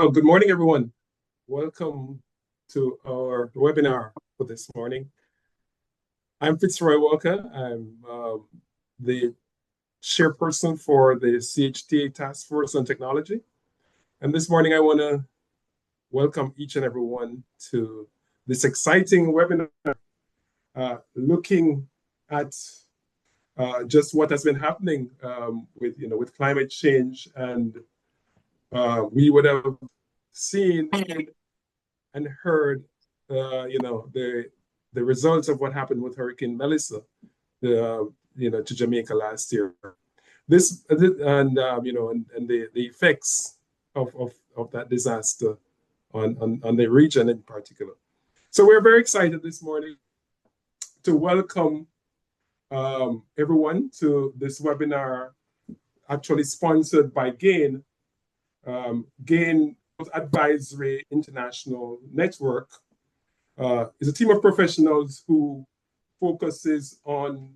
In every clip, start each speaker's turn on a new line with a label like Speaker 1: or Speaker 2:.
Speaker 1: Good morning, everyone. Welcome to our webinar for this morning. I'm Fitzroy Walker. I'm the chairperson for the CHTA Task Force on Technology. And this morning, I want to welcome each and everyone to this exciting webinar looking at just what has been happening with climate change. And we would have seen and heard, the results of what happened with Hurricane Melissa, to Jamaica last year. This and the effects of that disaster on the region in particular. So we're very excited this morning to welcome everyone to this webinar, actually sponsored by GAIN. GAIN Advisory International Network is a team of professionals who focuses on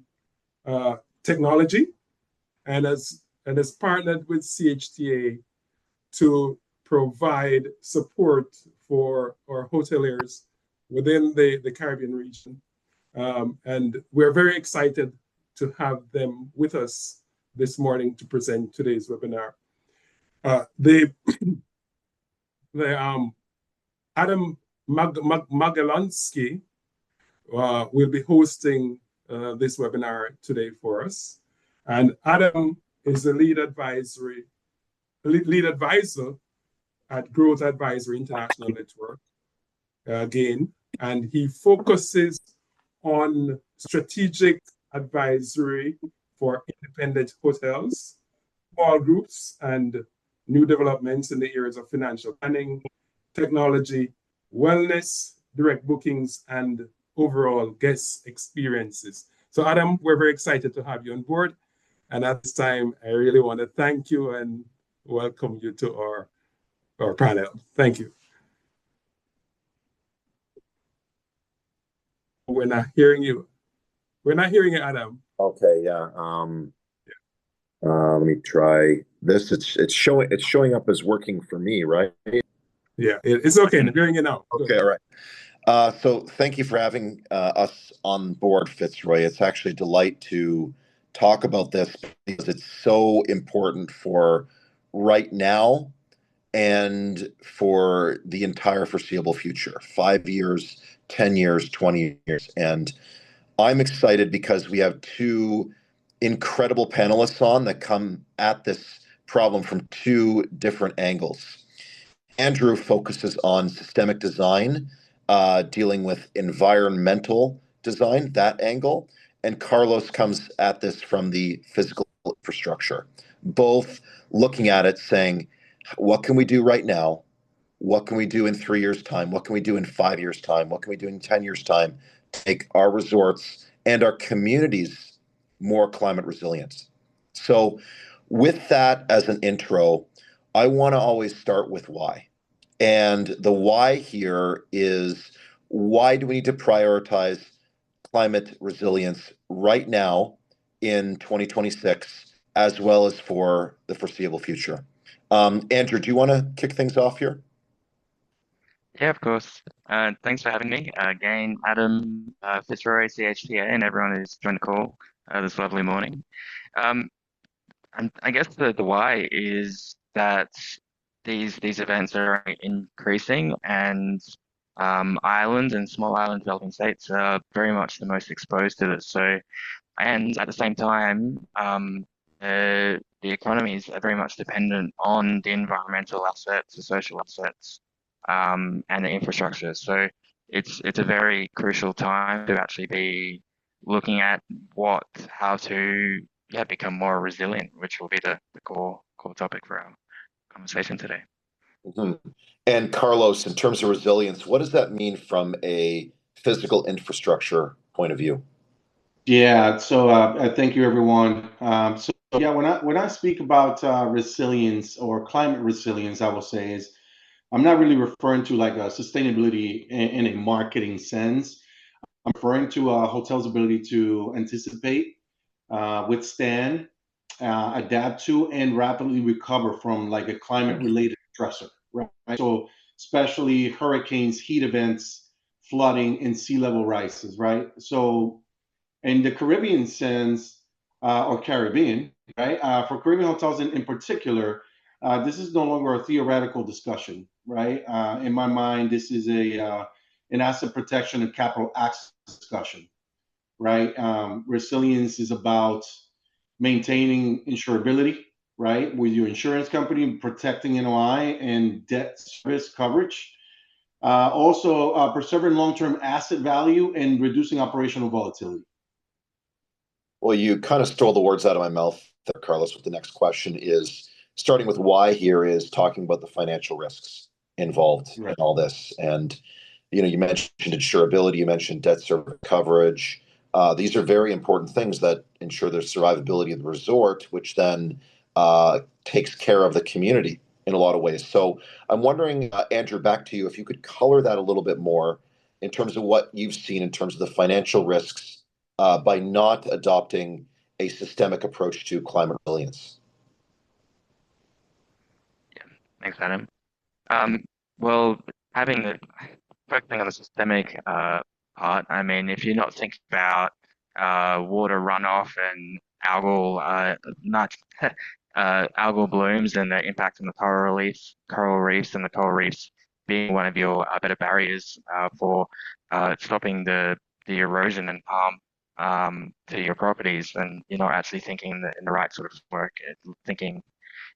Speaker 1: technology and has partnered with CHTA to provide support for our hoteliers within the Caribbean region. And we're very excited to have them with us this morning to present today's webinar. Adam Magalonsky will be hosting this webinar today for us. And Adam is the lead advisor at Growth Advisory International Network, GAIN, and he focuses on strategic advisory for independent hotels, small groups, and new developments in the areas of financial planning, technology, wellness, direct bookings, and overall guest experiences. So Adam, we're very excited to have you on board. And at this time, I really want to thank you and welcome you to our panel. Thank you. We're not hearing you. We're not hearing you, Adam.
Speaker 2: Okay, yeah. Let me try this. It's showing up as working for me, right?
Speaker 1: Yeah, it's okay. I'm hearing you now.
Speaker 2: Okay, all right. So thank you for having us on board, Fitzroy. It's actually a delight to talk about this because it's so important for right now and for the entire foreseeable future, 5 years, 10 years, 20 years. And I'm excited because we have two incredible panelists on that come at this problem from two different angles. Andrew focuses on systemic design, dealing with environmental design, that angle, and Carlos comes at this from the physical infrastructure, both looking at it saying, what can we do right now? What can we do in 3 years' time? What can we do in 5 years' time? What can we do in 10 years' time to make our resorts and our communities more climate resilient? So with that as an intro, I want to always start with why. And the why here is, why do we need to prioritize climate resilience right now in 2026, as well as for the foreseeable future? Andrew, do you want to kick things off here?
Speaker 3: Yeah, of course. Thanks for having me. Again, Adam, Fitzroy, CHTA, and everyone who's joined the call this lovely morning. And I guess the why is that these events are increasing, and islands and small island developing states are very much the most exposed to this. So, and at the same time, the economies are very much dependent on the environmental assets, the social assets, and the infrastructure. So it's a very crucial time to actually be looking at how to become more resilient, which will be the core topic for our conversation today.
Speaker 2: Mm-hmm. And Carlos, in terms of resilience, what does that mean from a physical infrastructure point of view?
Speaker 4: Yeah, so thank you, everyone. So yeah, when I speak about resilience or climate resilience, I will say is I'm not really referring to like a sustainability in a marketing sense. I'm referring to a hotel's ability to anticipate, withstand, adapt to, and rapidly recover from like a climate-related stressor, right? So especially hurricanes, heat events, flooding, and sea level rises, right? So in the Caribbean sense, or Caribbean, right? For Caribbean hotels in particular, this is no longer a theoretical discussion, right? In my mind, this is an asset protection and capital access discussion, right? Resilience is about maintaining insurability, right, with your insurance company, protecting NOI and debt service coverage. Also, preserving long-term asset value and reducing operational volatility.
Speaker 2: Well, you kind of stole the words out of my mouth there, Carlos, with the next question is starting with why here is talking about the financial risks involved in all this. And, you mentioned insurability, you mentioned debt service coverage. These are very important things that ensure the survivability of the resort, which then takes care of the community in a lot of ways. So I'm wondering, Andrew, back to you, if you could color that a little bit more in terms of what you've seen in terms of the financial risks by not adopting a systemic approach to climate resilience.
Speaker 3: Yeah, thanks, Adam. Well, focusing on the systemic part, I mean, if you're not thinking about water runoff and algal blooms and the impact on the coral reefs, and the coral reefs being one of your better barriers for stopping the erosion and harm to your properties, and you're not actually thinking in the right sort of work, thinking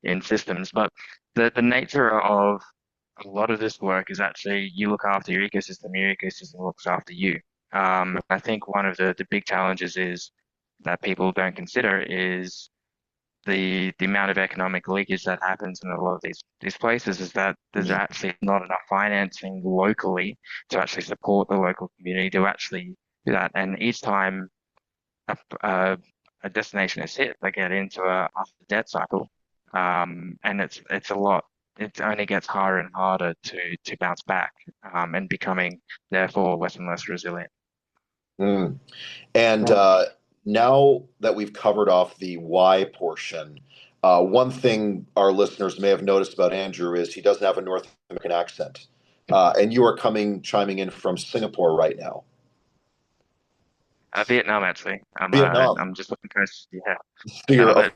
Speaker 3: in systems. But the nature of a lot of this work is actually you look after your ecosystem looks after you. I think one of the big challenges is that people don't consider is the amount of economic leakage that happens in a lot of these places, is that there's actually not enough financing locally to actually support the local community to actually do that. And each time a destination is hit, they get into a debt cycle, and it's a lot. It only gets harder and harder to bounce back, and becoming therefore less and less resilient.
Speaker 2: And now that we've covered off the why portion, one thing our listeners may have noticed about Andrew is he doesn't have a North American accent. And you are chiming in from Singapore right now.
Speaker 3: Vietnam, actually.
Speaker 2: Vietnam.
Speaker 3: I'm just looking close. Yeah.
Speaker 2: So you're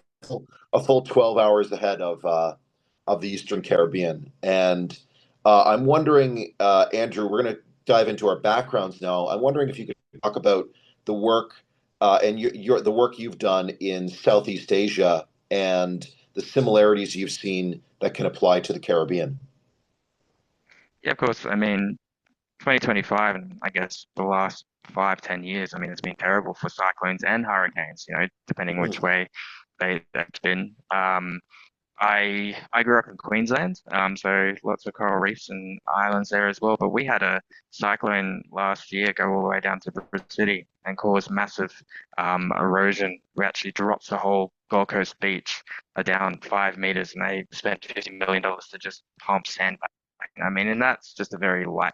Speaker 2: a full 12 hours ahead of the Eastern Caribbean. And I'm wondering, Andrew, we're going to dive into our backgrounds now. I'm wondering if you could talk about the work and the work you've done in Southeast Asia and the similarities you've seen that can apply to the Caribbean.
Speaker 3: Yeah, of course. I mean, 2025, and I guess the last 5-10 years, I mean, it's been terrible for cyclones and hurricanes, depending which way that's been. I grew up in Queensland, so lots of coral reefs and islands there as well. But we had a cyclone last year go all the way down to Brisbane City and cause massive erosion. We actually dropped the whole Gold Coast beach down 5 meters, and they spent $50 million to just pump sand back. I mean, and that's just a very light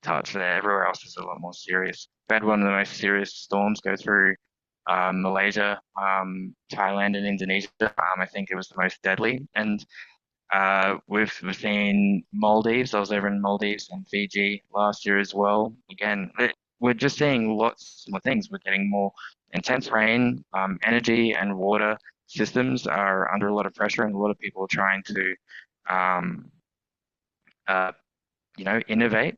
Speaker 3: touch there. Everywhere else was a lot more serious. We had one of the most serious storms go through Malaysia, Thailand, and Indonesia. I think it was the most deadly. And we've seen Maldives. I was over in Maldives and Fiji last year as well. Again, we're just seeing lots more things. We're getting more intense rain. Energy and water systems are under a lot of pressure, and a lot of people are trying to, innovate.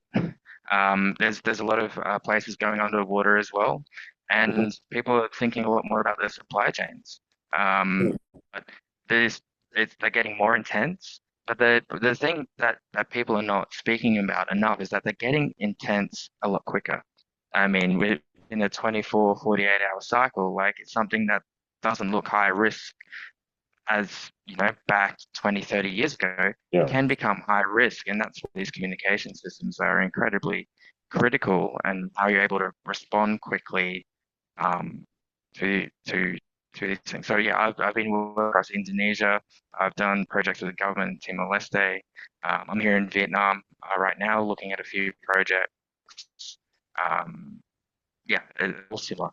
Speaker 3: There's a lot of places going underwater as well, and people are thinking a lot more about their supply chains. But they're getting more intense. But the thing that people are not speaking about enough is that they're getting intense a lot quicker. I mean, in a 24, 48-hour cycle, like it's something that doesn't look high risk as back 20, 30 years ago, can become high risk. And that's why these communication systems are incredibly critical, and how you're able to respond quickly to these things. So yeah, I've been working across Indonesia. I've done projects with the government in Timor-Leste. I'm here in Vietnam right now looking at a few projects. It's similar.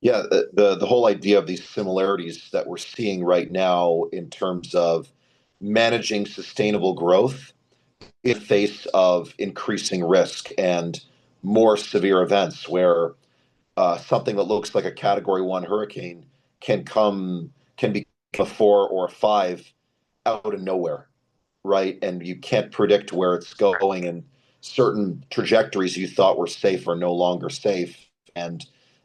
Speaker 2: Yeah, the whole idea of these similarities that we're seeing right now in terms of managing sustainable growth in face of increasing risk and more severe events where something that looks like a Category 1 hurricane can be a 4 or a 5 out of nowhere, right? And you can't predict where it's going, and certain trajectories you thought were safe are no longer safe. And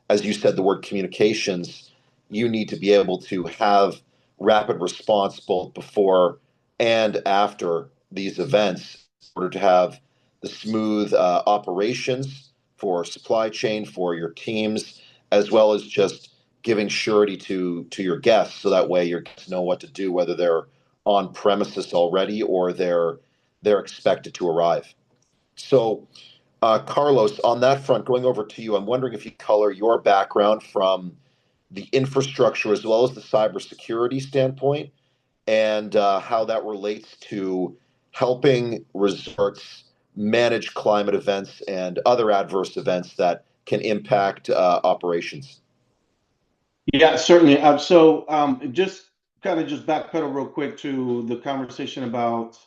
Speaker 2: as you said, the word communications, you need to be able to have rapid response both before and after these events in order to have the smooth operations for supply chain, for your teams, as well as just giving surety to your guests, so that way your guests know what to do, whether they're on premises already or they're expected to arrive. So, Carlos, on that front, going over to you, I'm wondering if you color your background from the infrastructure as well as the cybersecurity standpoint, and how that relates to helping resorts manage climate events and other adverse events that can impact operations.
Speaker 4: Yeah, certainly. Just kind of just backpedal real quick to the conversation about,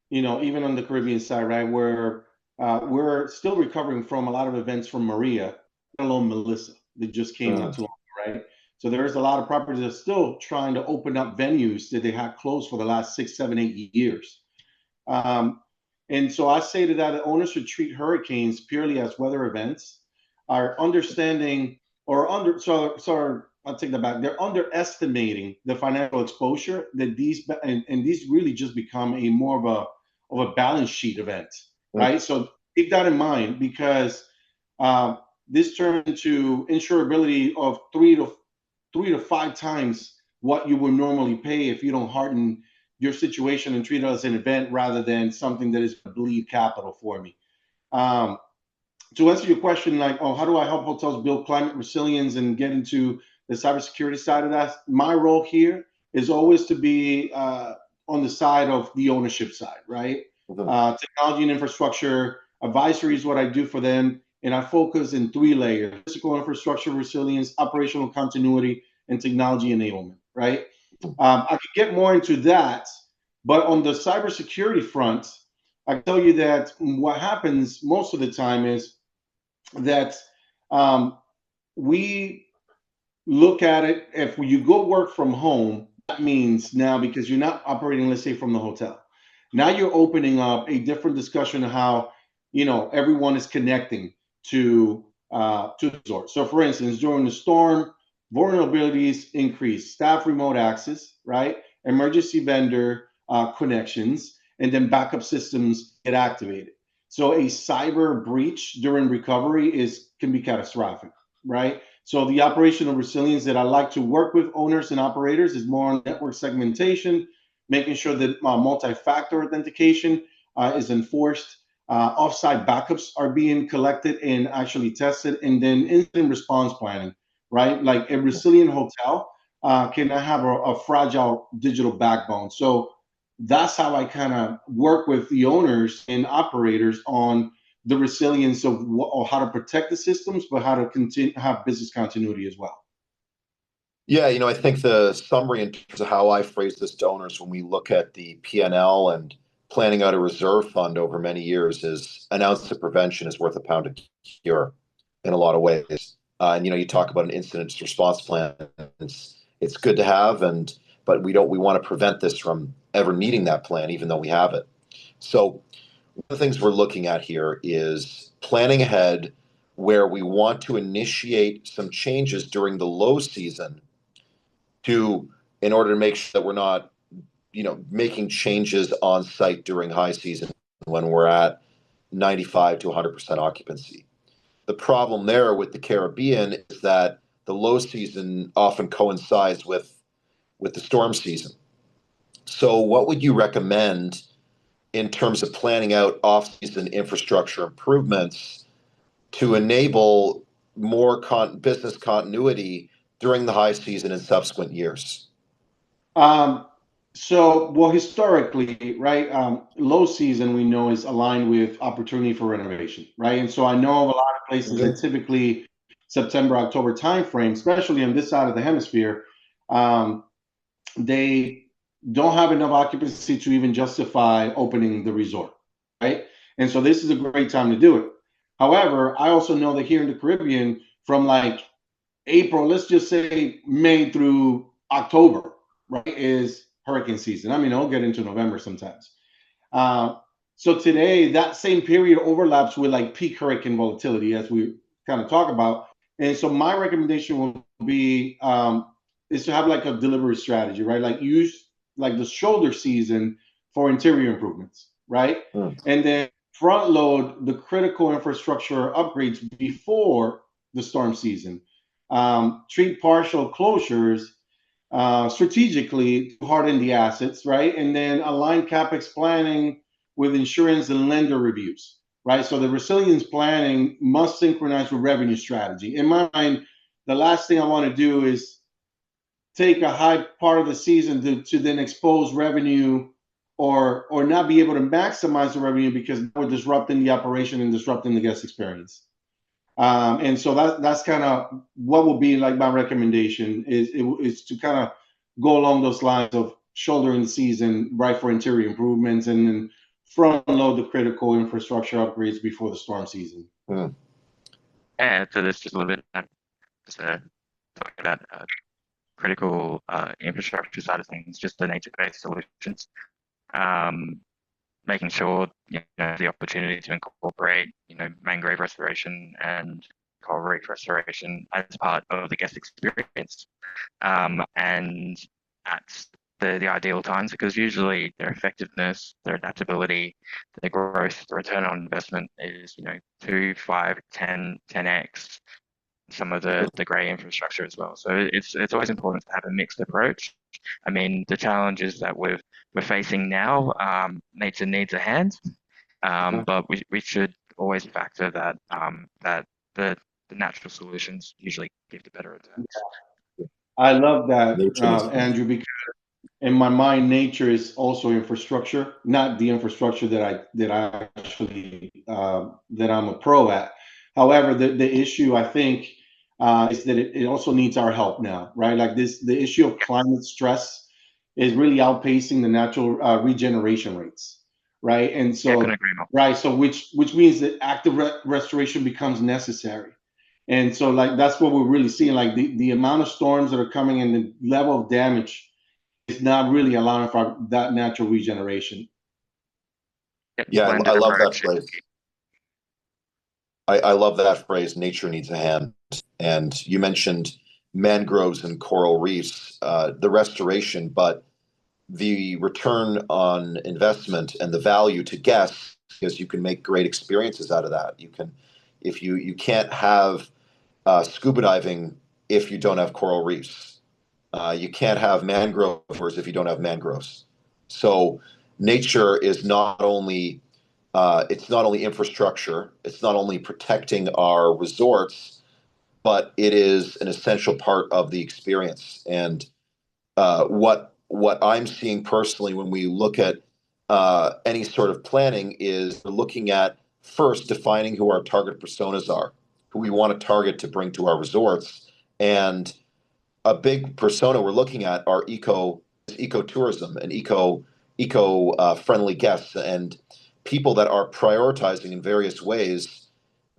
Speaker 4: even on the Caribbean side, right, where we're still recovering from a lot of events from Maria, let alone Melissa, that just came not too long ago, right? So there's a lot of properties that are still trying to open up venues that they had closed for the last 6, 7, 8 years. And so I say to that owners should treat hurricanes purely as weather events, are understanding so I'll take that back. They're underestimating the financial exposure that and these really just become a more of a balance sheet event, right? So keep that in mind, because this turned into insurability of three to five times what you would normally pay if you don't harden your situation and treat it as an event rather than something that is bleed capital for me. To answer your question, like, oh, how do I help hotels build climate resilience and get into the cybersecurity side of that? My role here is always to be on the side of the ownership side, right? Technology and infrastructure advisory is what I do for them, and I focus in 3 layers: physical infrastructure resilience, operational continuity, and technology enablement, right? I could get more into that, but on the cybersecurity front, I can tell you that what happens most of the time is that we look at it, if you go work from home, that means now, because you're not operating, let's say, from the hotel, now you're opening up a different discussion of how everyone is connecting to the resort. So for instance, during the storm, vulnerabilities increase, staff remote access, right, emergency vendor connections, and then backup systems get activated. So a cyber breach during recovery can be catastrophic, right? So the operational resilience that I like to work with owners and operators is more on network segmentation, making sure that multi-factor authentication is enforced, offsite backups are being collected and actually tested, and then incident response planning, right? Like a resilient hotel cannot have a fragile digital backbone. So that's how I kind of work with the owners and operators on the resilience of how to protect the systems, but how to continue have business continuity as well.
Speaker 2: Yeah, I think the summary in terms of how I phrase this to owners when we look at the P&L and planning out a reserve fund over many years is an ounce of prevention is worth a pound of cure in a lot of ways. And you talk about an incident response plan. It's good to have, but we want to prevent this from ever needing that plan, even though we have it. So one of the things we're looking at here is planning ahead, where we want to initiate some changes during the low season in order to make sure that we're not, making changes on site during high season when we're at 95 to 100% occupancy. The problem there with the Caribbean is that the low season often coincides with the storm season. So what would you recommend in terms of planning out off-season infrastructure improvements to enable more business continuity during the high season and subsequent years?
Speaker 4: Well, historically, right, low season we know is aligned with opportunity for renovation, right? And so I know of a lot of places that typically September, October timeframe, especially on this side of the hemisphere, they don't have enough occupancy to even justify opening the resort, right? And so this is a great time to do it. However, I also know that here in the Caribbean, from like April, let's just say May through October, right, is hurricane season. I mean, I'll get into November sometimes. Uh, so today, that same period overlaps with like peak hurricane volatility, as we kind of talk about. And so my recommendation will be is to have like a delivery strategy, right? Like use like the shoulder season for interior improvements, right? And then front load the critical infrastructure upgrades before the storm season. Treat partial closures strategically to harden the assets, right? And then align CapEx planning with insurance and lender reviews, right? So the resilience planning must synchronize with revenue strategy. In my mind, the last thing I want to do is take a high part of the season to then expose revenue or not be able to maximize the revenue because we're disrupting the operation and disrupting the guest experience. And so that's kind of what will be like my recommendation is to kind of go along those lines of shouldering the season right for interior improvements and then front load the critical infrastructure upgrades before the storm season.
Speaker 3: Yeah, so this just a little bit, just talking about critical infrastructure side of things, just the nature-based solutions. Making sure the opportunity to incorporate mangrove restoration and coral reef restoration as part of the guest experience, and at the ideal times, because usually their effectiveness, their adaptability, their growth, the return on investment is 2, 5, 10x some of the grey infrastructure as well. So it's always important to have a mixed approach. I mean, the challenges that we're facing now, nature needs a hand, but we should always factor that that the natural solutions usually give the better returns.
Speaker 4: I love that, Andrew, because in my mind, nature is also infrastructure, not the infrastructure that I actually that I'm a pro at. However, the issue I think is that it also needs our help now, right? Like the issue of climate stress is really outpacing the natural regeneration rates, right? And so,
Speaker 3: yeah, I couldn't agree more.
Speaker 4: right, so which means that active restoration becomes necessary. And so, like that's what we're really seeing. Like the amount of storms that are coming and the level of damage is not really allowing for that natural regeneration.
Speaker 2: Yeah, I love that phrase. I love that phrase, nature needs a hand. And you mentioned mangroves and coral reefs, the restoration, but the return on investment and the value to guests, because you can make great experiences out of that. You can, if you can't have scuba diving if you don't have coral reefs. You can't have mangroves if you don't have mangroves. So nature is not only it's not only infrastructure, it's not only protecting our resorts, but it is an essential part of the experience. And what I'm seeing personally when we look at any sort of planning is we're looking at first defining who our target personas are, who we want to target to bring to our resorts. And a big persona we're looking at are ecotourism and eco friendly guests and people that are prioritizing in various ways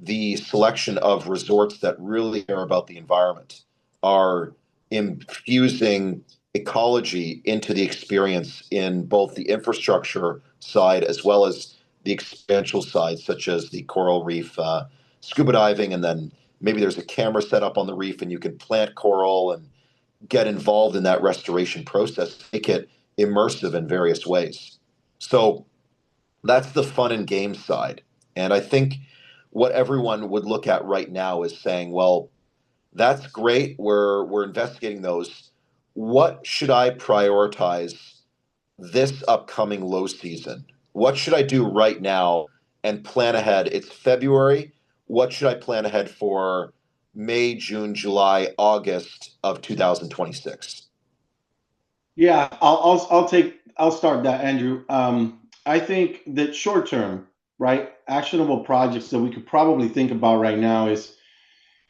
Speaker 2: the selection of resorts that really care about the environment, are infusing ecology into the experience in both the infrastructure side as well as the experiential side, such as the coral reef scuba diving, and then maybe there's a camera set up on the reef and you can plant coral and get involved in that restoration process, make it immersive in various ways. So that's the fun and game side. And I think what everyone would look at right now is saying, well, that's great. We're investigating those. What should I prioritize this upcoming low season? What should I do right now and plan ahead? It's February. What should I plan ahead for May, June, July, August of 2026?
Speaker 4: Yeah, I'll start that, Andrew. I think that short term, right, actionable projects that we could probably think about right now is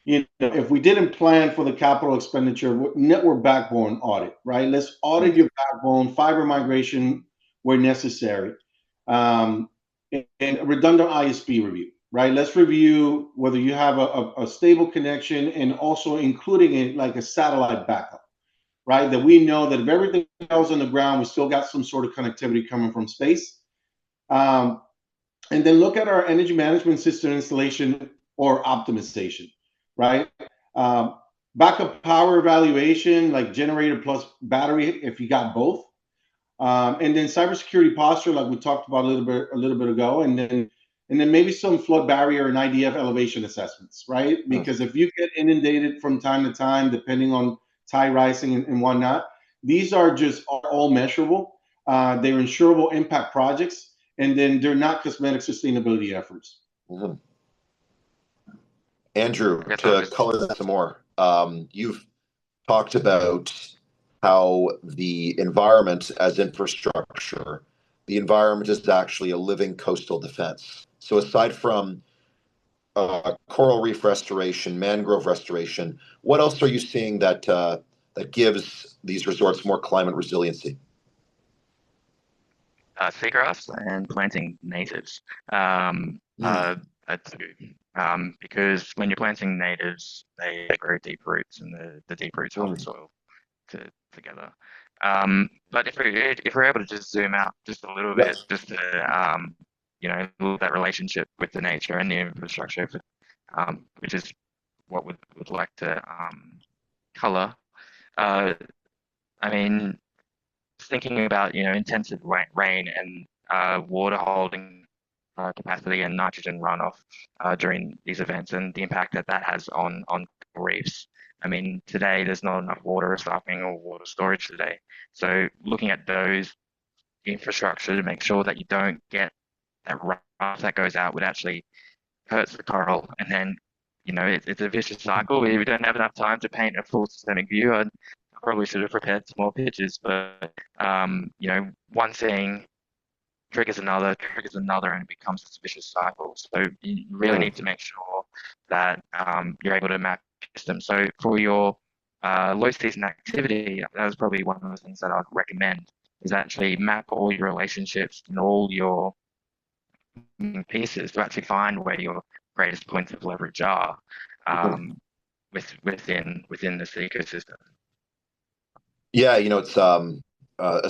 Speaker 4: if we didn't plan for the capital expenditure, network backbone audit, right? Let's audit your backbone, fiber migration where necessary, and redundant ISP review, right? Let's review whether you have a stable connection and also including it like a satellite backup, right? That we know that if everything else on the ground, we still got some sort of connectivity coming from space. And then look at our energy management system installation or optimization, right? Backup power evaluation, like generator plus battery, if you got both. And then cybersecurity posture, like we talked about a little bit ago, and then maybe some flood barrier and IDF elevation assessments, right? Because if you get inundated from time to time, depending on tide rising and whatnot, these are all measurable. They're insurable impact projects, and then they're not cosmetic sustainability efforts.
Speaker 2: Mm-hmm. Andrew, to color that some more, you've talked about how the environment as infrastructure, the environment is actually a living coastal defense. So aside from coral reef restoration, mangrove restoration, what else are you seeing that that gives these resorts more climate resiliency?
Speaker 3: Seagrass and planting natives. Because when you're planting natives, they grow deep roots, and the deep roots hold the soil together. But if we're able to just zoom out just a little bit, just to look at that relationship with the nature and the infrastructure, which is what we'd like to color. I mean, thinking about intensive rain and water holding capacity and nitrogen runoff during these events, and the impact that has on reefs. I mean, today there's not enough water recycling or water storage today. So looking at those infrastructure to make sure that you don't get that runoff that goes out, would actually hurts the coral, and then it's a vicious cycle. We don't have enough time to paint a full systemic view. I probably should have prepared some more pictures, but one thing triggers another, and it becomes this vicious cycle. So you really need to make sure that you're able to map your system. So for your low season activity, that was probably one of the things that I'd recommend, is actually map all your relationships and all your pieces to actually find where your greatest points of leverage are within this ecosystem.
Speaker 2: Yeah, it's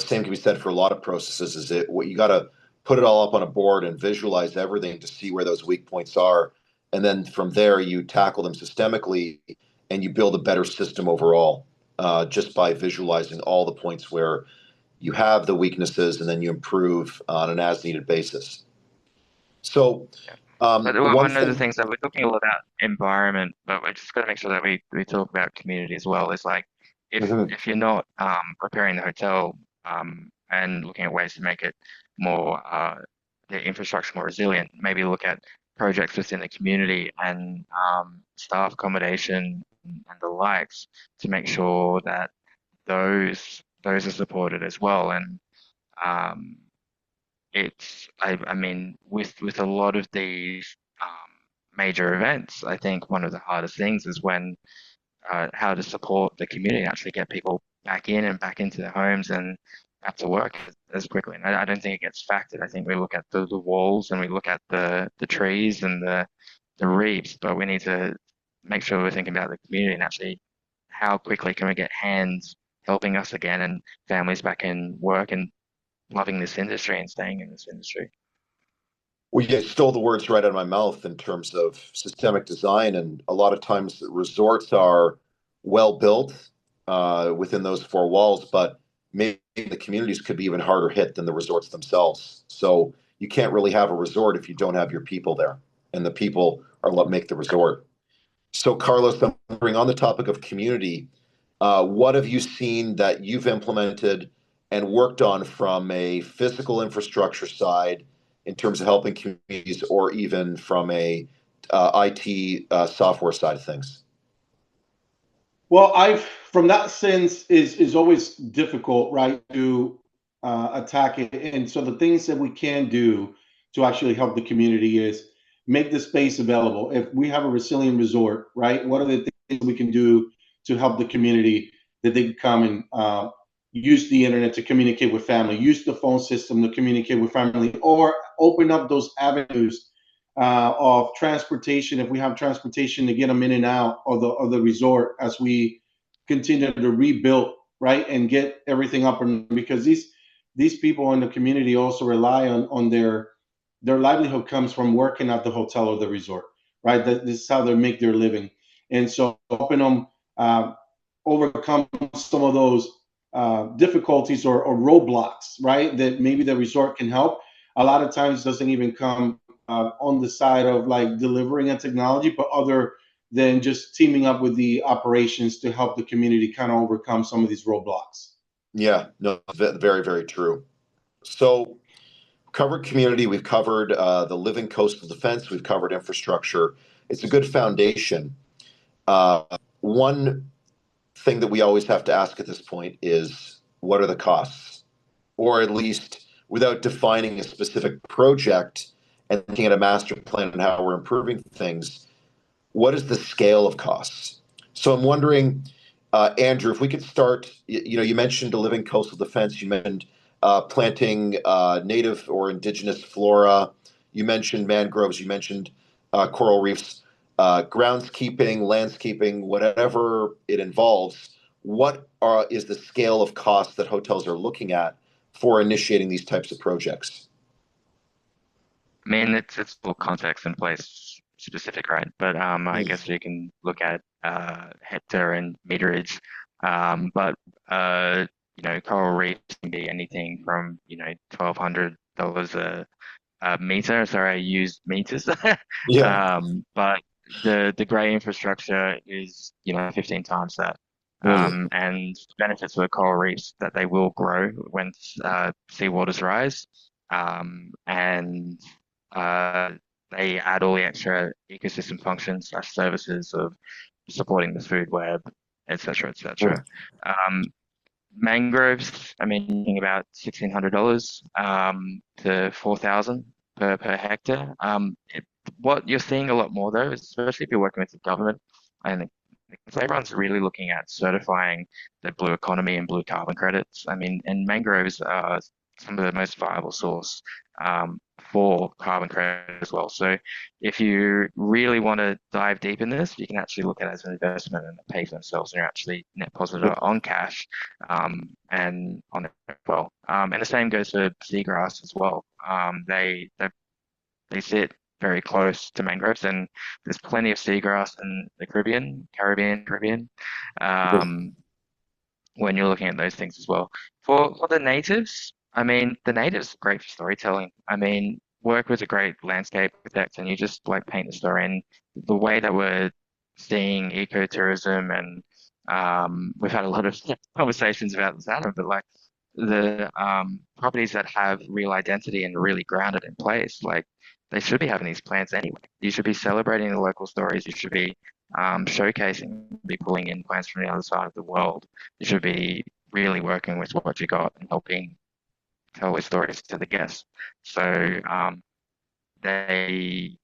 Speaker 2: same can be said for a lot of processes. What you got to put it all up on a board and visualize everything to see where those weak points are, and then from there you tackle them systemically, and you build a better system overall, just by visualizing all the points where you have the weaknesses, and then you improve on an as-needed basis. So,
Speaker 3: but one of the things that we're talking a lot about environment, but we're just got to make sure that we talk about community as well. It's like if you're not repairing the hotel and looking at ways to make it more the infrastructure more resilient, maybe look at projects within the community and staff accommodation and the likes to make sure that those are supported as well. And I mean, with a lot of these major events, I think one of the hardest things is when how to support the community, actually get people back in and back into their homes and back to work as quickly. And I don't think it gets factored. I think we look at the walls and we look at the trees and the reefs, but we need to make sure we're thinking about the community and actually how quickly can we get hands helping us again and families back in work and loving this industry and staying in this industry.
Speaker 2: Well, you stole the words right out of my mouth in terms of systemic design, and a lot of times resorts are well built within those four walls, but maybe the communities could be even harder hit than the resorts themselves. So you can't really have a resort if you don't have your people there, and the people are what make the resort. So Carlos, I'm wondering, on the topic of community, what have you seen that you've implemented and worked on from a physical infrastructure side in terms of helping communities, or even from a IT software side of things?
Speaker 4: Well, from that sense is always difficult, right, to attack it. And so the things that we can do to actually help the community is make the space available. If we have a resilient resort, right, what are the things we can do to help the community that they can come and use the internet to communicate with family, use the phone system to communicate with family, or open up those avenues of transportation, if we have transportation, to get them in and out of the resort as we continue to rebuild, right, and get everything up. And because these people in the community also rely on their livelihood comes from working at the hotel or the resort, right? This is how they make their living. And so helping them overcome some of those difficulties or roadblocks, right, that maybe the resort can help. A lot of times doesn't even come on the side of like delivering a technology, but other than just teaming up with the operations to help the community kind of overcome some of these roadblocks.
Speaker 2: Yeah, no, very, very true. So covered community, we've covered the living coastal defense, we've covered infrastructure. It's a good foundation. One thing that we always have to ask at this point is, what are the costs? Or at least, without defining a specific project and looking at a master plan and how we're improving things, what is the scale of costs? So I'm wondering, Andrew, if we could start, you mentioned a living coastal defense, you mentioned planting native or indigenous flora, you mentioned mangroves, you mentioned coral reefs, groundskeeping, landscaping, whatever it involves. What is the scale of costs that hotels are looking at for initiating these types of projects?
Speaker 3: I mean, it's full context and place specific, right? But I guess you can look at hectare and meterage. But coral reefs can be anything from $1,200 a meter. Sorry, I used meters.
Speaker 2: Yeah.
Speaker 3: But the grey infrastructure is 15 times that. And the benefits for the coral reefs that they will grow when seawaters rise. And they add all the extra ecosystem functions / services of supporting the food web, etc., etc. Mangroves, I mean, thinking about $1,600 to $4,000 per hectare. What you're seeing a lot more though, especially if you're working with the government, and everyone's really looking at certifying the blue economy and blue carbon credits. I mean, and mangroves are some of the most viable source for carbon credit as well. So if you really want to dive deep in this, you can actually look at it as an investment and pay for themselves, and you're actually net positive on cash and on it as well. And the same goes for seagrass as well. They sit very close to mangroves, and there's plenty of seagrass in the Caribbean. When you're looking at those things as well. For the natives, I mean, the natives are great for storytelling. I mean, work with a great landscape architect and you just like paint the story. And the way that we're seeing ecotourism, and we've had a lot of conversations about this, Adam, but like the properties that have real identity and really grounded in place, like they should be having these plans anyway. You should be celebrating the local stories. You should be showcasing, be pulling in plans from the other side of the world. You should be really working with what you got and helping tell those stories to the guests. So they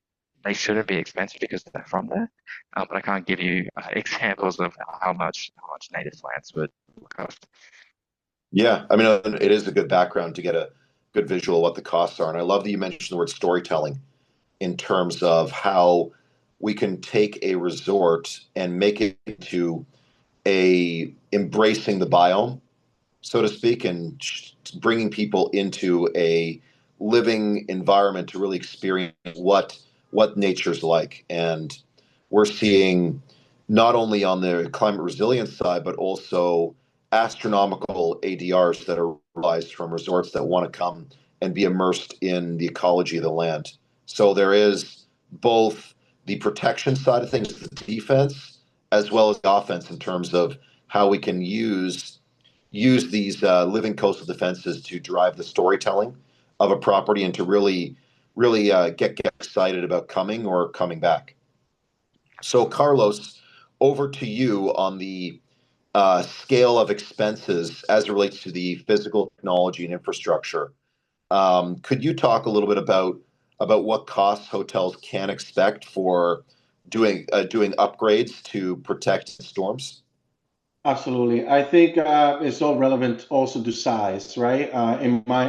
Speaker 3: shouldn't be expensive because they're from there. But I can't give you examples of how much native plants would cost.
Speaker 2: Yeah, I mean, it is a good background to get a good visual of what the costs are. And I love that you mentioned the word storytelling in terms of how we can take a resort and make it into embracing the biome, so to speak, and bringing people into a living environment to really experience what nature's like. And we're seeing not only on the climate resilience side, but also astronomical ADRs that are realized from resorts that want to come and be immersed in the ecology of the land. So there is both the protection side of things, the defense, as well as the offense in terms of how we can use these living coastal defenses to drive the storytelling of a property and to really get excited about coming or coming back. So Carlos, over to you on the scale of expenses as it relates to the physical technology and infrastructure. Could you talk a little bit about about what costs hotels can expect for doing upgrades to protect storms?
Speaker 4: Absolutely. I think it's all relevant also to size, right? In my,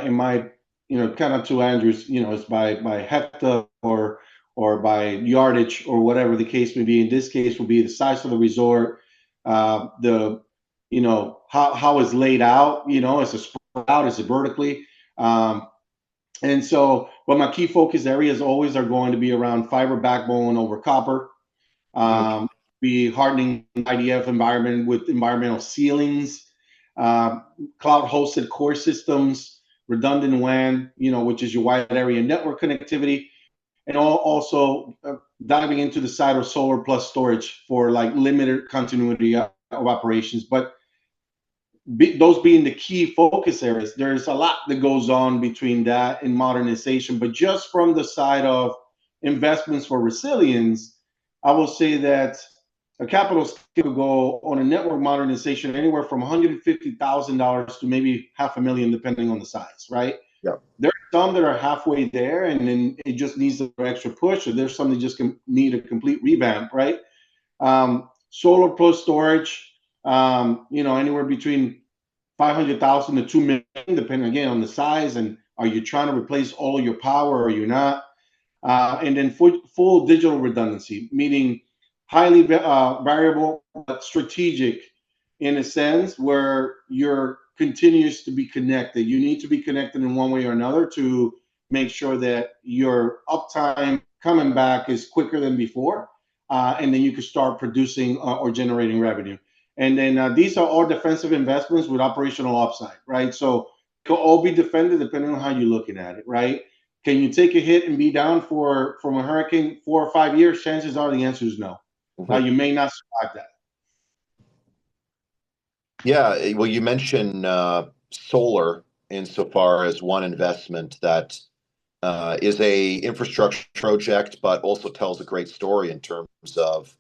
Speaker 4: kind of to Andrew's, it's by hectare or by yardage or whatever the case may be. In this case, will be the size of the resort, the, how it's laid out. Is it spread out? Is it vertically? And so, but my key focus areas always are going to be around fiber backbone over copper. Be hardening IDF environment with environmental ceilings, cloud-hosted core systems, redundant WAN, which is your wide area network connectivity, and also diving into the side of solar plus storage for like limited continuity of operations. But those being the key focus areas, there's a lot that goes on between that and modernization. But just from the side of investments for resilience, I will say that a capital could go on a network modernization anywhere from $150,000 to maybe $500,000, depending on the size, right?
Speaker 2: Yeah.
Speaker 4: There are some that are halfway there, and then it just needs an extra push, or there's some that just need a complete revamp, right? Solar plus storage, anywhere between 500,000 to 2 million, depending again on the size, and are you trying to replace all your power or you're not? And then full digital redundancy, meaning highly variable but strategic in a sense where you're continues to be connected. You need to be connected in one way or another to make sure that your uptime coming back is quicker than before, and then you can start producing or generating revenue. And then these are all defensive investments with operational upside, right? So it can all be defended depending on how you're looking at it, right? Can you take a hit and be down from a hurricane 4 or 5 years? Chances are the answer is no. You may not survive that.
Speaker 2: Yeah, well, you mentioned solar insofar as one investment that is a infrastructure project, but also tells a great story in terms of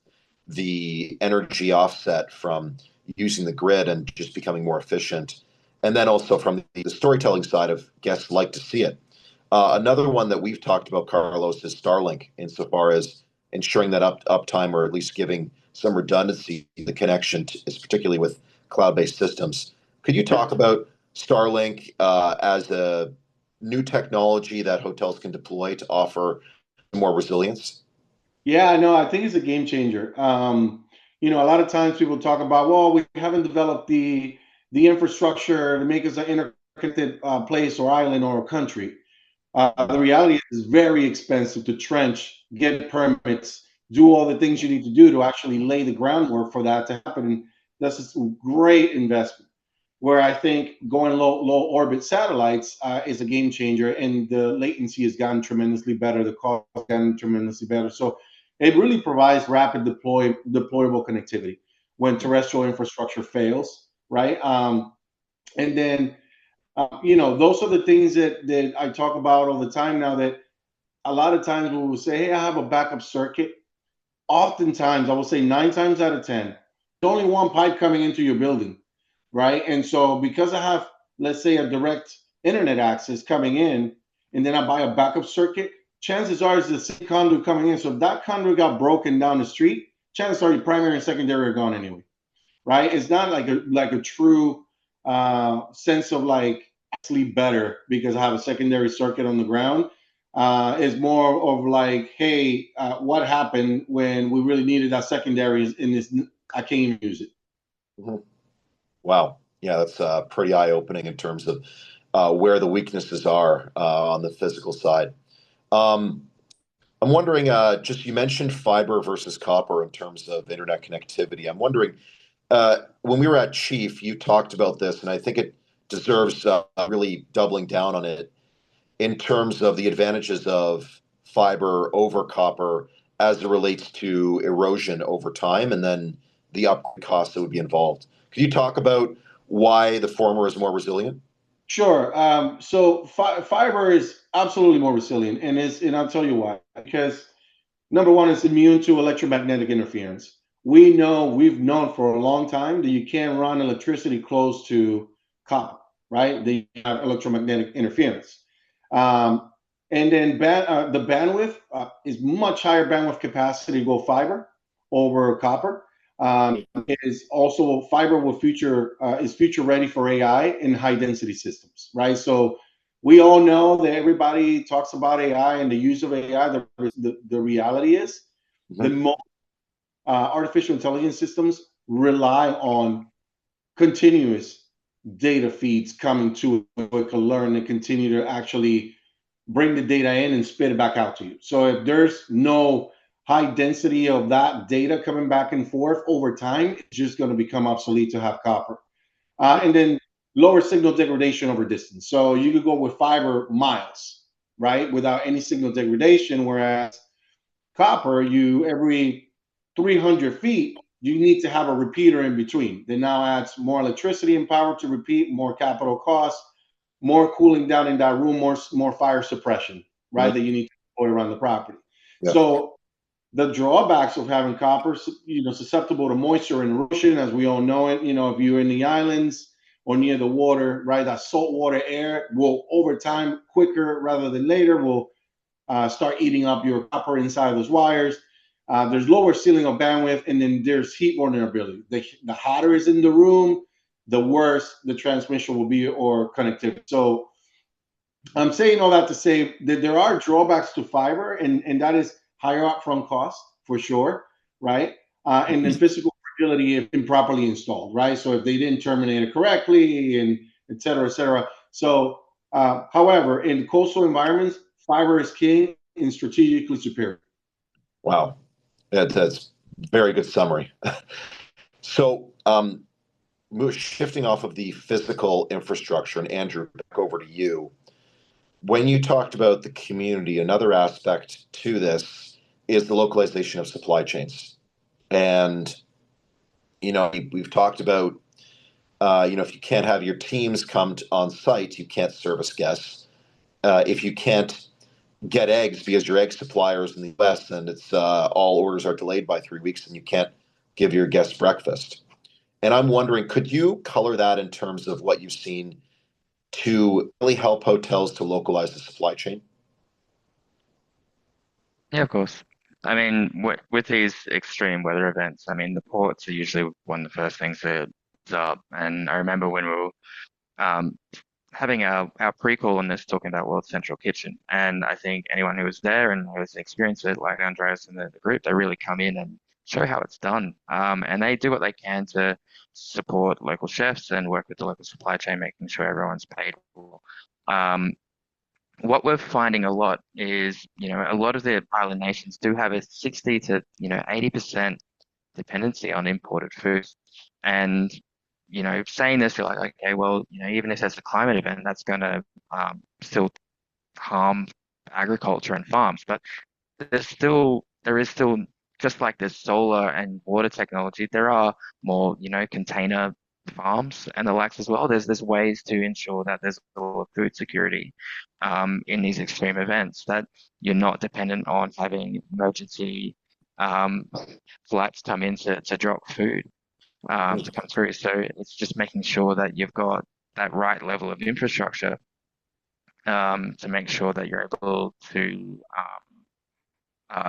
Speaker 2: the energy offset from using the grid and just becoming more efficient. And then also from the storytelling side of guests like to see it. Another one that we've talked about, Carlos, is Starlink, insofar as ensuring that uptime, or at least giving some redundancy in the connection, is particularly with cloud-based systems. Could you talk about Starlink as a new technology that hotels can deploy to offer more resilience?
Speaker 4: Yeah, no, I think it's a game changer. A lot of times people talk about, well, we haven't developed the infrastructure to make us an interconnected place or island or country. The reality is it's very expensive to trench, get permits, do all the things you need to do to actually lay the groundwork for that to happen. And that's a great investment. Where I think going low orbit satellites is a game changer, and the latency has gotten tremendously better. The cost has gotten tremendously better. So it really provides rapid deployable connectivity when terrestrial infrastructure fails, right? And then those are the things that I talk about all the time now, that a lot of times we will say, hey, I have a backup circuit. Oftentimes, I will say 9 times out of 10, there's only one pipe coming into your building, right? And so because I have, let's say, a direct internet access coming in, and then I buy a backup circuit, chances are it's the same conduit coming in. So if that conduit got broken down the street, chances are your primary and secondary are gone anyway, right? It's not like a true sense of like sleep better because I have a secondary circuit on the ground. It's more of like, hey, what happened when we really needed that secondary in this? I can't even use it.
Speaker 2: Mm-hmm. Wow. Yeah, that's pretty eye-opening in terms of where the weaknesses are on the physical side. I'm wondering, just you mentioned fiber versus copper in terms of internet connectivity. I'm wondering, when we were at Chief, you talked about this, and I think it deserves really doubling down on it in terms of the advantages of fiber over copper as it relates to erosion over time, and then the upgrade costs that would be involved. Could you talk about why the former is more resilient?
Speaker 4: Sure. So fiber is absolutely more resilient, and I'll tell you why. Because number one, it's immune to electromagnetic interference. We've known for a long time that you can't run electricity close to copper, right? They have electromagnetic interference. And then the bandwidth is much higher bandwidth capacity to go fiber over copper. Is also fiber will is future ready for AI in high density systems, right? So we all know that everybody talks about AI and the use of AI. The reality is the most artificial intelligence systems rely on continuous data feeds coming to it to learn and continue to actually bring the data in and spit it back out to you. So if there's no high density of that data coming back and forth over time, it's just going to become obsolete to have copper. And then lower signal degradation over distance. So you could go with fiber miles, right, without any signal degradation, whereas copper, you every 300 feet, you need to have a repeater in between. That now adds more electricity and power to repeat, more capital costs, more cooling down in that room, more fire suppression, right? That you need to put around the property. Yeah. So the drawbacks of having copper, susceptible to moisture and erosion, as we all know it. If you're in the islands or near the water, right, that salt water air will over time, quicker rather than later, will start eating up your copper inside those wires. There's lower ceiling of bandwidth, and then there's heat vulnerability. The hotter is in the room, the worse the transmission will be or connectivity. So I'm saying all that to say that there are drawbacks to fiber, and that is higher upfront cost for sure, right? And then physical fragility if improperly installed, right? So if they didn't terminate it correctly, and et cetera, et cetera. So, however, in coastal environments, fiber is king and strategically superior.
Speaker 2: Wow, that's very good summary. So, shifting off of the physical infrastructure, and Andrew, back over to you. When you talked about the community, another aspect to this is the localization of supply chains. And, we've talked about, if you can't have your teams come on site, you can't service guests. If you can't get eggs because your egg supplier is in the US and it's all orders are delayed by 3 weeks and you can't give your guests breakfast. And I'm wondering, could you color that in terms of what you've seen to really help hotels to localize the supply chain?
Speaker 3: Yeah, of course. I mean, with these extreme weather events, I mean, the ports are usually one of the first things that is up. And I remember when we were having our pre-call on this, talking about World Central Kitchen. And I think anyone who was there and has experienced it, like Andreas and the group, they really come in and show how it's done. And they do what they can to support local chefs and work with the local supply chain, making sure everyone's paid for. What we're finding a lot is, a lot of the island nations do have a 60 to, 80% dependency on imported food. And, saying this, you're like, okay, well, even if there's a climate event, that's going to still harm agriculture and farms. But there is still, just like there's solar and water technology, there are more, container farms and the likes as well. There's ways to ensure that there's a lot of food security in these extreme events, that you're not dependent on having emergency flights come in to drop food to come through. So it's just making sure that you've got that right level of infrastructure to make sure that you're able to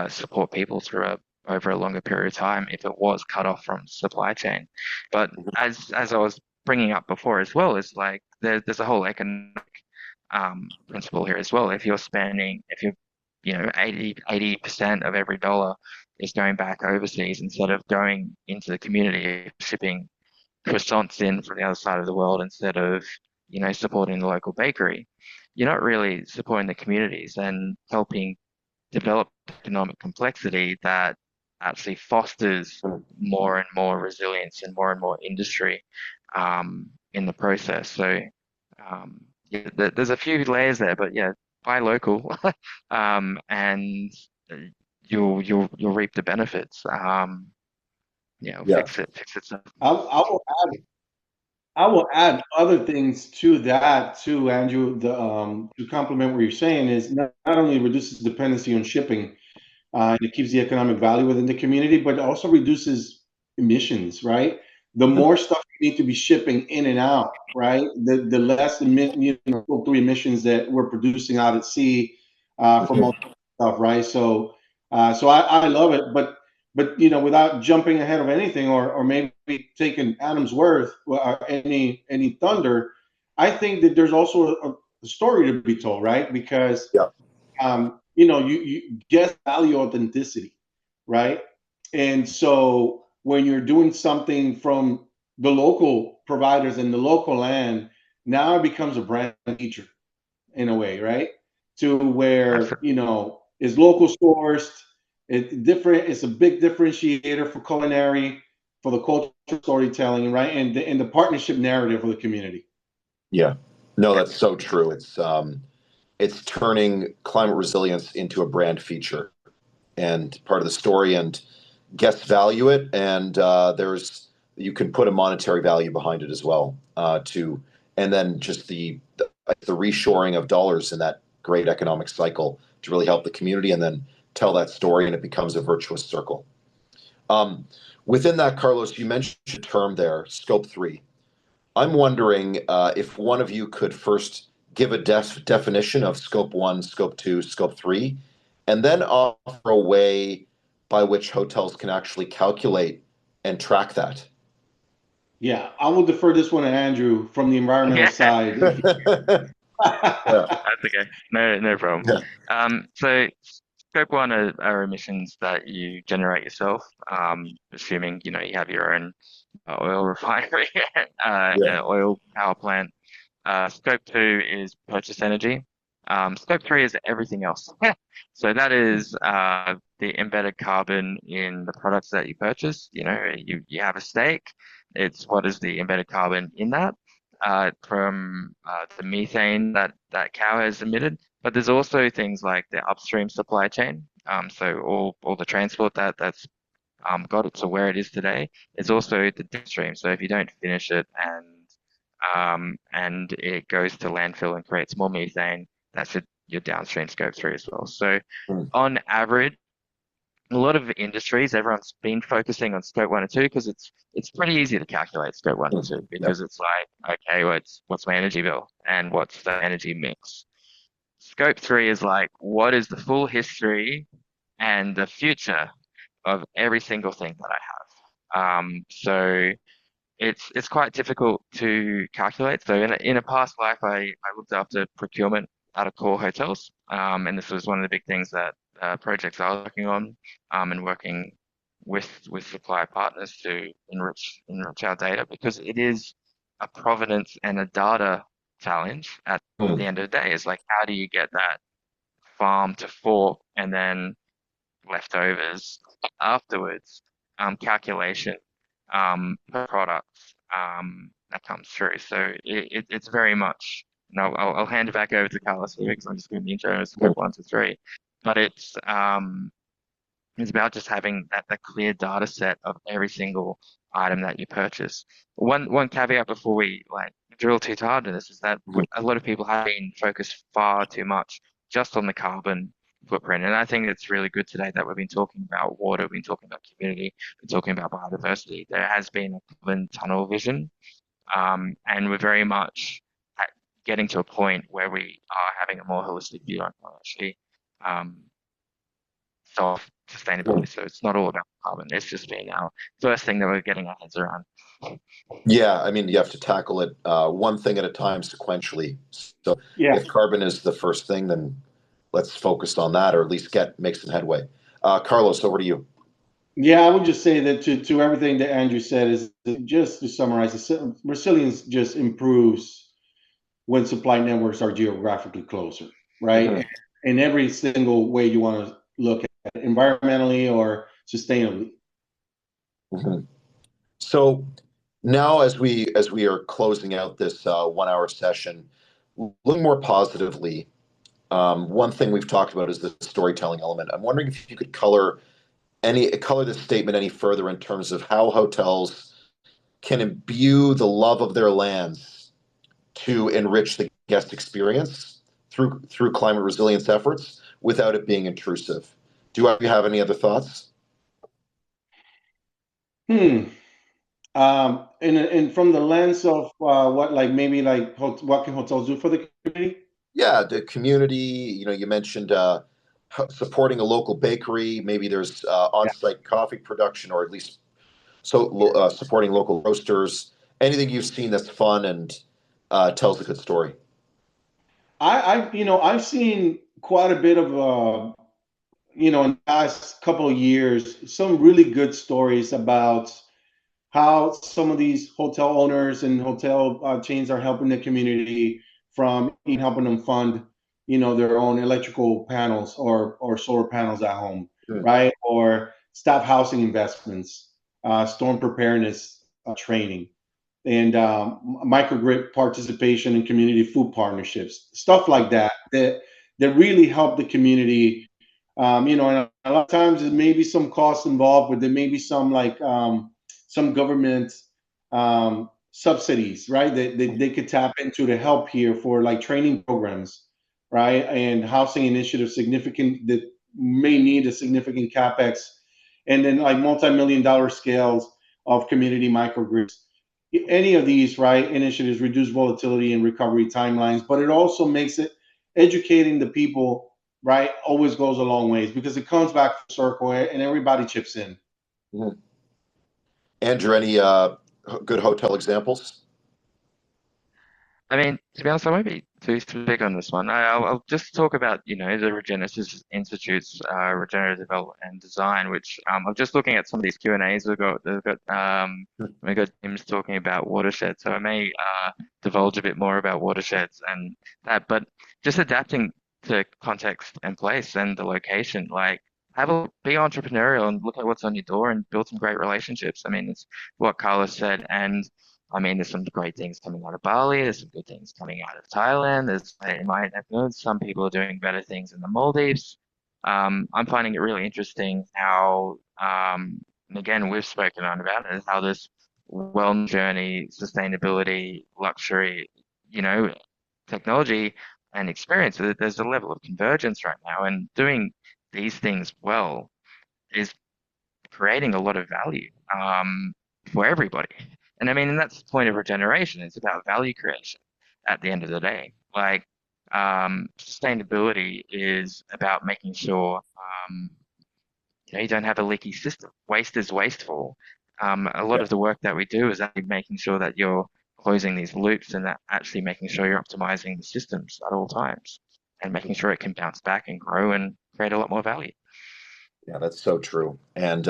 Speaker 3: support people through over a longer period of time if it was cut off from supply chain. But as I was bringing up before as well, it's like there's a whole economic principle here as well. If you're 80% of every dollar is going back overseas instead of going into the community, shipping croissants in from the other side of the world instead of, supporting the local bakery, you're not really supporting the communities and helping develop economic complexity that actually fosters more and more resilience and more industry in the process. So there's a few layers there, but yeah, buy local and you'll reap the benefits. Fix it.
Speaker 4: I will add other things to that too, Andrew. To complement what you're saying is not only reduces dependency on shipping, and it keeps the economic value within the community, but it also reduces emissions, right? The more stuff you need to be shipping in and out, right? The less Scope 3 emissions that we're producing out at sea for most stuff, right? So, I love it, but you know, without jumping ahead of anything, or maybe taking Adam's word, any thunder, I think that there's also a story to be told, right? Because
Speaker 2: Yeah.
Speaker 4: you know, you guess value authenticity, right? And so when you're doing something from the local providers in the local land, now it becomes a brand feature in a way, right? To where,
Speaker 3: Absolutely.
Speaker 4: you know, it's local sourced, it's a big differentiator for culinary, for the cultural storytelling, right? And the partnership narrative of the community.
Speaker 2: Yeah. No, that's so true. It's turning climate resilience into a brand feature and part of the story, and guests value it, and you can put a monetary value behind it as well, and then just the reshoring of dollars in that great economic cycle to really help the community and then tell that story, and it becomes a virtuous circle. Um, Within that, Carlos, you mentioned a term there, scope 3. I'm wondering if one of you could first give a definition of scope 1, scope 2, scope 3, and then offer a way by which hotels can actually calculate and track that.
Speaker 4: Yeah, I will defer this one to Andrew from the environmental
Speaker 3: Yeah,
Speaker 4: side.
Speaker 2: Yeah.
Speaker 3: that's okay. No problem.
Speaker 2: Yeah.
Speaker 3: So scope one are emissions that you generate yourself, assuming you have your own oil refinery,
Speaker 2: Yeah.
Speaker 3: oil power plant. Scope two is purchased energy. Scope three is everything else. So that is the embedded carbon in the products that you purchase. You have a steak. It's what is the embedded carbon in that from the methane that cow has emitted. But there's also things like the upstream supply chain. So all the transport that's got it to where it is today. It's also the downstream. So if you don't finish it and it goes to landfill and creates more methane, that's your downstream scope three as well. So
Speaker 2: Mm.
Speaker 3: on average, a lot of industries, everyone's been focusing on scope one and two because it's pretty easy to calculate scope one and two
Speaker 2: Yeah.
Speaker 3: because it's like, okay, what's my energy bill and what's the energy mix? Scope three is like, what is the full history and the future of every single thing that I have? So it's quite difficult to calculate. So in a past life, I looked after procurement at a core hotels, and this was one of the big things that projects I was working on, and working with supplier partners to enrich our data because it is a provenance and a data challenge at
Speaker 2: Mm.
Speaker 3: the end of the day. It's like how do you get that farm to fork and then leftovers afterwards, calculation per product that comes through. So it's very much, I'll hand it back over to Carlos here because I'm just going to intro scope 1 to 3. But it's about just having that clear data set of every single item that you purchase. One caveat before we drill too hard into this is that a lot of people have been focused far too much just on the carbon footprint. And I think it's really good today that we've been talking about water, we've been talking about community, we've been talking about biodiversity. There has been a carbon tunnel vision, and we're very much getting to a point where we are having a more holistic view on actually solve sustainability. So it's not all about carbon. It's just being our first thing that we're getting our heads around.
Speaker 2: Yeah, I mean, you have to tackle it one thing at a time sequentially. So
Speaker 4: Yeah.
Speaker 2: if carbon is the first thing, then let's focus on that, or at least make some headway. Carlos, over to you.
Speaker 4: Yeah, I would just say that to everything that Andrew said is just to summarize, resilience just improves when supply networks are geographically closer, right?
Speaker 2: Mhm.
Speaker 4: In every single way you want to look at it, environmentally or sustainably.
Speaker 2: Mhm. So now, as we are closing out this 1 hour session, looking more positively, one thing we've talked about is the storytelling element. I'm wondering if you could color this statement any further in terms of how hotels can imbue the love of their lands to enrich the guest experience through climate resilience efforts without it being intrusive. Do you have any other thoughts?
Speaker 4: And from the lens of what can hotels do for the community?
Speaker 2: Yeah, the community, you mentioned supporting a local bakery. Maybe there's on-site coffee production, or at least supporting local roasters. Anything you've seen that's fun and tells a good story.
Speaker 4: I've seen quite a bit of in the last couple of years, some really good stories about how some of these hotel owners and hotel chains are helping the community, from helping them fund, their own electrical panels or solar panels at home,
Speaker 2: Mm.
Speaker 4: right? Or staff housing investments, storm preparedness training, and microgrid participation in community food partnerships, stuff like that really help the community. And a lot of times there may be some costs involved, but there may be some some government subsidies, right? That they could tap into to help here for like training programs, right? And housing initiatives significant that may need a significant capex, and then like multi-million dollar scales of community microgrids. Any of these, right, initiatives reduce volatility and recovery timelines, but it also makes it educating the people, right, always goes a long ways, because it comes back full circle and everybody chips in.
Speaker 2: Mm. Andrew, any good hotel examples?
Speaker 3: I mean, to be honest, I won't be too big on this one. I'll just talk about, the Regenesis Institute's regenerative development and design, which I'm just looking at some of these Q&As we got teams talking about watersheds, so I may divulge a bit more about watersheds and that, but just adapting to context and place and the location, like be entrepreneurial and look at what's on your door and build some great relationships. I mean, it's what Carlos said, and I mean, there's some great things coming out of Bali. There's some good things coming out of Thailand. In my neck some people are doing better things in the Maldives. I'm finding it really interesting how, and again, we've spoken on about it, how this wellness journey, sustainability, luxury, you know, technology and experience, there's a level of convergence right now, and doing these things well is creating a lot of value for everybody. And I mean, and that's the point of regeneration. It's about value creation at the end of the day. Like, sustainability is about making sure you don't have a leaky system. Waste is wasteful. A lot
Speaker 2: Yeah.
Speaker 3: of the work that we do is actually making sure that you're closing these loops and that actually making sure you're optimizing the systems at all times and making sure it can bounce back and grow and create a lot more value.
Speaker 2: Yeah, that's so true. And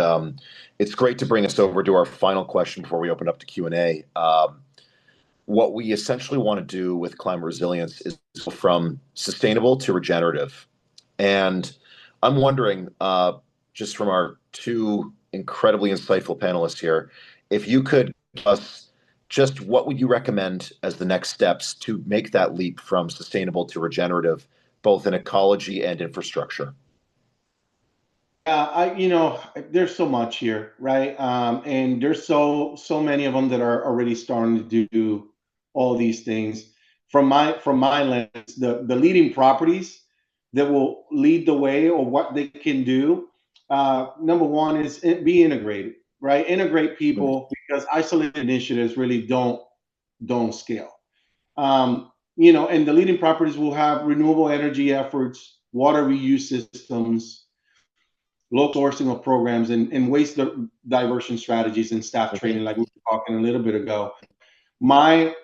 Speaker 2: it's great to bring us over to our final question before we open up to Q&A. What we essentially want to do with climate resilience is go from sustainable to regenerative. And I'm wondering, just from our two incredibly insightful panelists here, if you could give us just what would you recommend as the next steps to make that leap from sustainable to regenerative, both in ecology and infrastructure?
Speaker 4: There's so much here, right? And there's so many of them that are already starting to do all these things. From my lens, the leading properties that will lead the way, or what they can do. Number one is be integrated, right? Integrate people, because isolated initiatives really don't scale. And the leading properties will have renewable energy efforts, water reuse systems, low sourcing of programs, and waste diversion strategies and staff training, like we were talking a little bit ago. My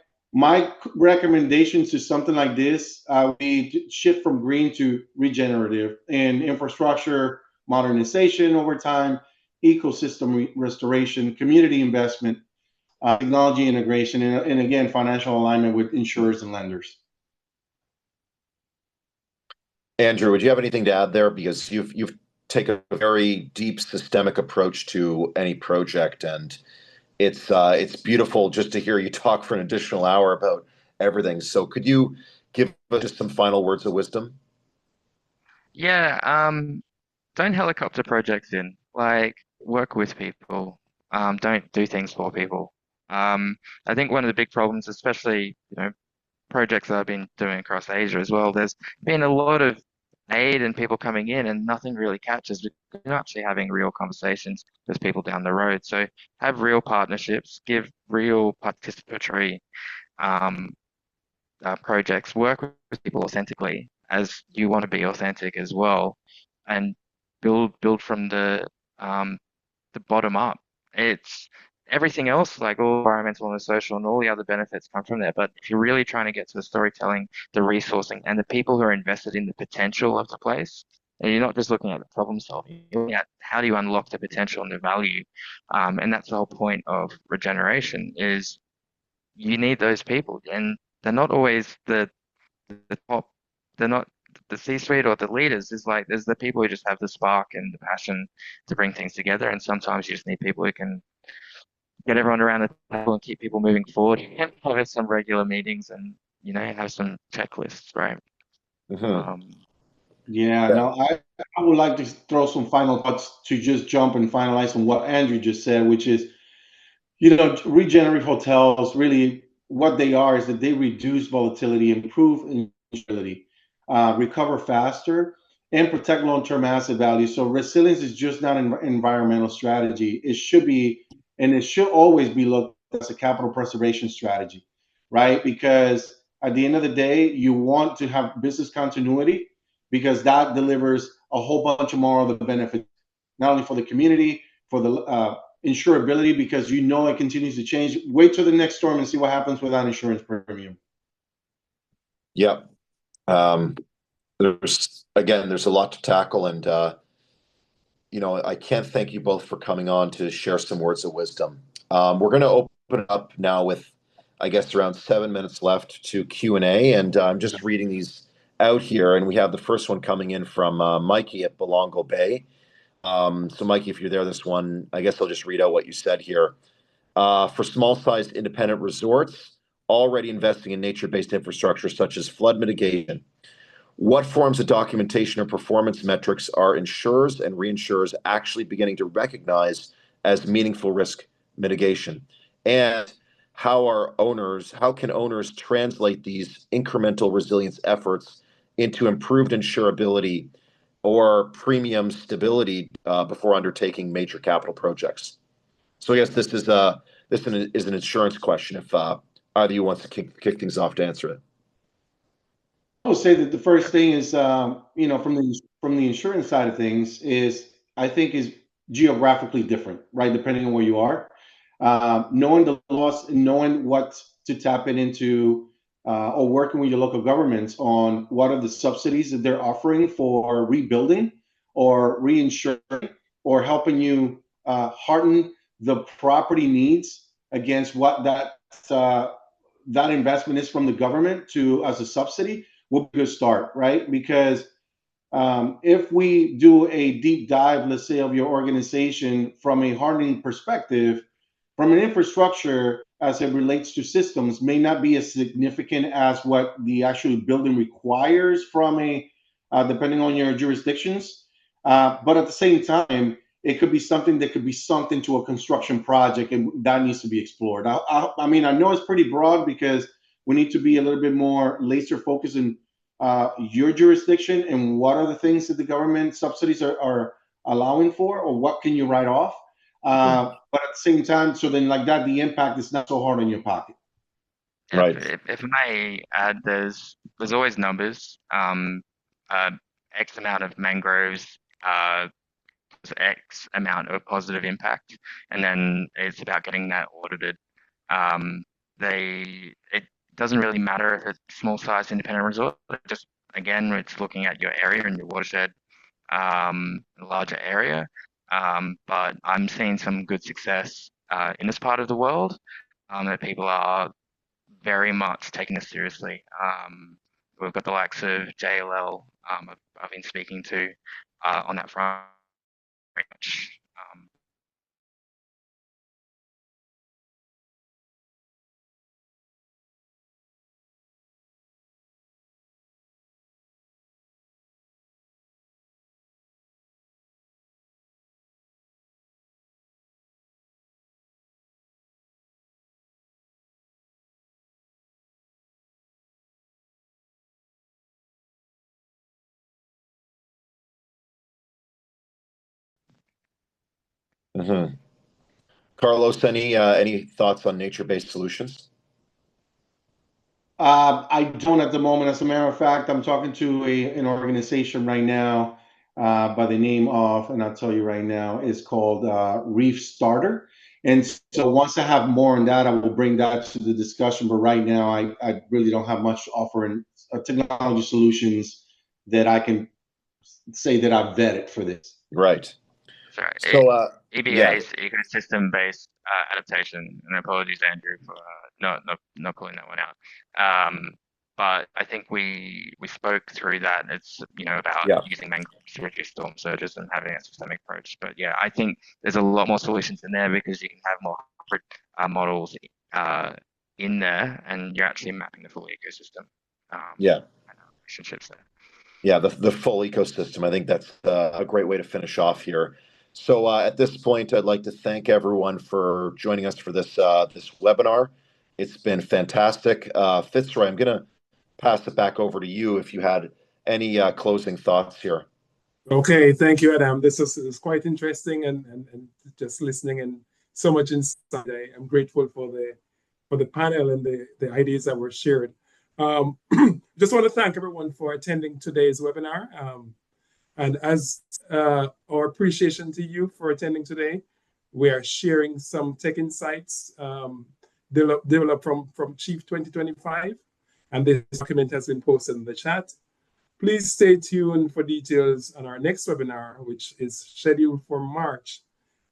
Speaker 4: recommendations to something like this, we shift from green to regenerative, and infrastructure modernization over time, ecosystem restoration, community investment, technology integration, and again, financial alignment with insurers and lenders.
Speaker 2: Andrew, would you have anything to add there? Because you've taken a very deep systemic approach to any project, and it's beautiful just to hear you talk for an additional hour about everything. So could you give us just some final words of wisdom?
Speaker 3: Yeah, don't helicopter projects in. Like, work with people. Don't do things for people. I think one of the big problems, especially, projects that I've been doing across Asia as well, there's been a lot of aid and people coming in and nothing really catches because you're not actually having real conversations with people down the road. So have real partnerships, give real participatory projects work with people authentically, as you want to be authentic as well, and build from the bottom up. It's everything else, like all environmental and social and all the other benefits come from there. But if you're really trying to get to the storytelling, the resourcing, and the people who are invested in the potential of the place, and you're not just looking at the problem solving, you're looking at how do you unlock the potential and the value. And that's the whole point of regeneration is you need those people. And they're not always the top, they're not the C-suite or the leaders. Is like there's the people who just have the spark and the passion to bring things together. And sometimes you just need people who can get everyone around the table and keep people moving forward. And have some regular meetings and have some checklists, right?
Speaker 2: Mhm.
Speaker 4: Yeah,
Speaker 2: Yeah.
Speaker 4: no, I would like to throw some final thoughts to just jump and finalize on what Andrew just said, which is, regenerative hotels really what they are is that they reduce volatility, improve insurability, recover faster, and protect long-term asset value. So resilience is just not an environmental strategy. It should be, and it should always be looked as a capital preservation strategy, right? Because at the end of the day, you want to have business continuity because that delivers a whole bunch of more of the benefits, not only for the community, for the insurability, because it continues to change. Wait till the next storm and see what happens with that insurance premium.
Speaker 2: Yep. There's a lot to tackle, and I can't thank you both for coming on to share some words of wisdom. We're going to open it up now with, I guess, around 7 minutes left to Q&A, and I'm just reading these out here, and we have the first one coming in from Mikey at Belongo Bay. So Mikey, if you're there, this one, I guess I'll just read out what you said here. For small-sized independent resorts already investing in nature-based infrastructure such as flood mitigation, what forms of documentation or performance metrics are insurers and reinsurers actually beginning to recognize as meaningful risk mitigation? And how can owners translate these incremental resilience efforts into improved insurability or premium stability before undertaking major capital projects? So I guess this is an insurance question. If either of you wants to kick things off to answer it.
Speaker 4: I would say that the first thing is, from the insurance side of things, I think is geographically different, right? Depending on where you are, knowing the laws and knowing what to tap it into, or working with your local governments on what are the subsidies that they're offering for rebuilding or reinsuring or helping you harden the property needs against what that investment is from the government to as a subsidy will be a good start, right? Because if we do a deep dive, let's say, of your organization from a hardening perspective, from an infrastructure as it relates to systems, may not be as significant as what the actual building requires from depending on your jurisdictions. But at the same time, it could be something that could be sunk into a construction project, and that needs to be explored. I mean, I know it's pretty broad because we need to be a little bit more laser focused in your jurisdiction and what are the things that the government subsidies are allowing for, or what can you write off. But at the same time, so then like that, the impact is not so hard on your pocket.
Speaker 2: Right.
Speaker 3: If I may add, there's always numbers. X amount of mangroves, X amount of positive impact, and then it's about getting that audited. It doesn't really matter if it's small size independent resort. Just again, it's looking at your area and your watershed, larger area. But I'm seeing some good success in this part of the world, that people are very much taking this seriously. We've got the likes of JLL, I've been speaking to on that front. Very much.
Speaker 2: Mhm. Carlos, any thoughts on nature-based solutions?
Speaker 4: I don't at the moment. As a matter of fact, I'm talking to an organization right now by the name of, and I'll tell you right now, it's called Reef Starter. And so once I have more on that, I will bring that to the discussion. But right now, I really don't have much to offer in technology solutions that I can say that I've vetted for this.
Speaker 2: Right.
Speaker 3: Sorry,
Speaker 2: So, yeah,
Speaker 3: EBA's ecosystem-based adaptation, and apologies, Andrew, for not pulling that one out. But I think we spoke through that. It's about
Speaker 2: yeah,
Speaker 3: using mangroves to reduce storm surges and having a systemic approach. But yeah, I think there's a lot more solutions in there because you can have more models in there, and you're actually mapping the full ecosystem.
Speaker 2: yeah.
Speaker 3: And relationships there.
Speaker 2: Yeah, the full ecosystem. I think that's a great way to finish off here. So at this point, I'd like to thank everyone for joining us for this this webinar. It's been fantastic. Fitzroy, I'm going to pass it back over to you if you had any closing thoughts here.
Speaker 1: Okay, thank you, Adam. This is quite interesting and just listening and so much insight. I'm grateful for the panel and the ideas that were shared. Just want to thank everyone for attending today's webinar. And as our appreciation to you for attending today, we are sharing some tech insights developed from Chief 2025. And this document has been posted in the chat. Please stay tuned for details on our next webinar, which is scheduled for March.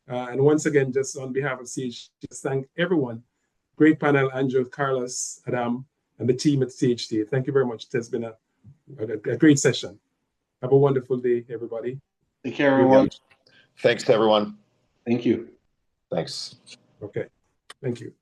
Speaker 1: And once again, just on behalf of CHTA, just thank everyone. Great panel, Andrew, Carlos, Adam, and the team at CHTA. Thank you very much. It has been a great session. Have a wonderful day, everybody.
Speaker 4: Take care, everyone.
Speaker 2: Thanks, everyone.
Speaker 4: Thank you.
Speaker 2: Thanks.
Speaker 1: Okay. Thank you.